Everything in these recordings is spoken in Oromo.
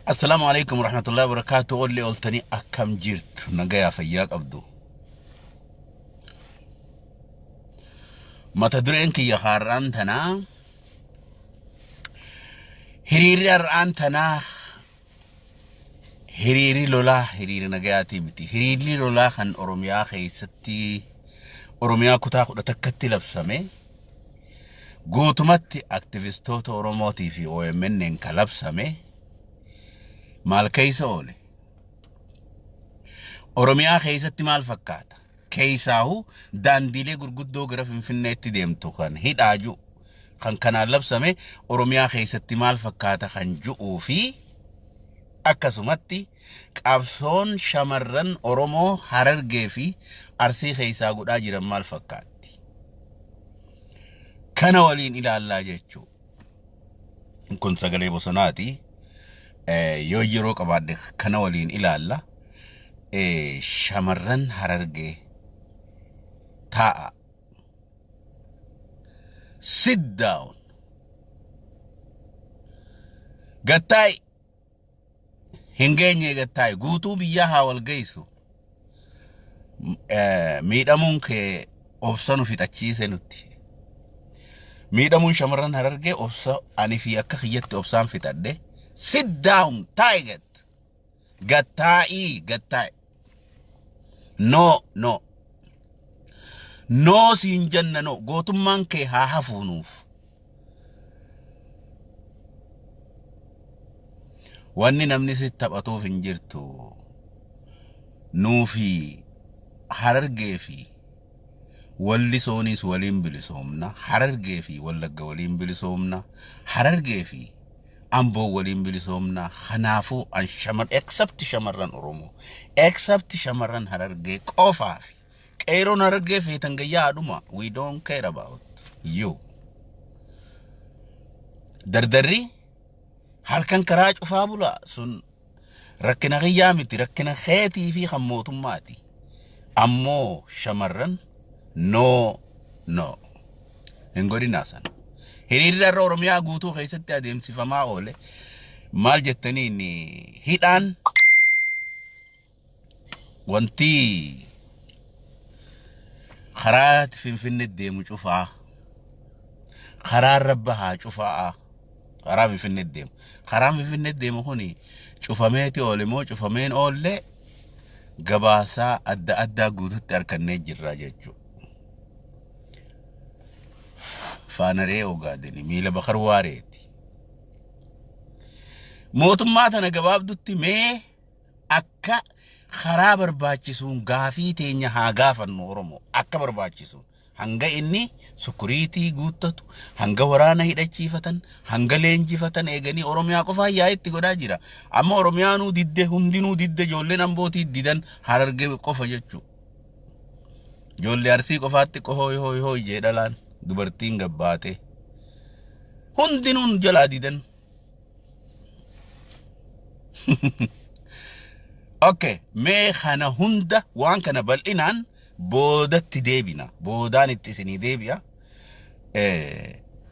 السلام عليكم ورحمة الله وبركاته. قول لي قلتني أكم جيرت نجايا فياك أبدو ما تدري إنك يا خارن تنا هرير أن تنا هريري لولا هرير نجاياتي متي هريري لولا خن أروميا خيستي أروميا كتا خد تكتي لبسمه قوتمتي أكتيفيستوت أوروموتي في OMN إنكلبسمه مال كيسولي أوروميا خيستي مال فكاتا كيساهو دانديلي غرغدو غرا فنفنيتي ديمتو كان هيد اجو كان لبسمه أوروميا خيستي مال فكاتا خان جو في akkasumatti qabsoon shamarran Oromoo Harargee fi Arsii keessaa godhaa jiran maal fakkaatti kana waliin ilaallaa jechuu kun sagalee bosonaati yoo yeroo qabaadde kana waliin ilaalla shamarran Harargee taa'a sit down gattaay Hingeenye gattaay guutuu biyya haawal geessu miidhamuun kee obsanu fixachiise nutti miidhamuun shamarran Harargee obsa ani fi akka kiyyatti obsaan fixadde sit down taayiget gattaay no siin janna no gootummaan kee haa hafuunuuf wanni namni sitti taphatuuf hin jirtu nuufi Harargee fi wallisoonis waliin bilisoomna Harargee fi wallagga waliin bilisoomna Harargee fi Amboo waliin bilisoomna kanaafuu an except shamarran Oromoo except shamarran Harargee qofaa fi qeeroon Harargee feetan gayyaa aduma we don't care about you dardarri halkan karaa cufaa bula sun rakkina gayyaa miti rakkina xeetii fi xammootummaati ammoo shamarran no hin godhinaa sana hiriirri Oromiyaa guutuu keessatti adeemsifamaa oole maal jettaniin hidhaan wanti karaa Finfinnee deemu cufaa karaa Rabbahaa cufaa karaa Finfinnee deemu kuni cufameeti oole moo cufameen oolle gabaasaa adda guututti harkannee jirra jechuu faanaree ogaadeni miila bakar waareeti mootummaa tana gabaabdutti mee akka karaa barbaachisuun gaafii teenya haa gaafannu Oromoo akka barbaachisuun hanga inni sukuriitii guuttatu hanga waraana hidhachiifatan hanga leenjifatan eeganii Oromiyaa qofaa yaa'itti godhaa jira amma Oromiyaanuu didde hundinuu didde ijoolleen Ambootii didan Harargee qofa jechuu ijoollee Arsii qofaatti hoy jedhalaan dubartiin gabbaate hundinuun jalaa didan okay mee kana hunda waan kana bal'inaan boodatti deebina boodaan itti isinii deebi'a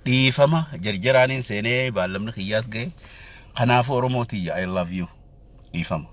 dhiifama jarjaraanin seenee baallamni kiyyaas ga'e kanaaf Oromootii I love you dhiifama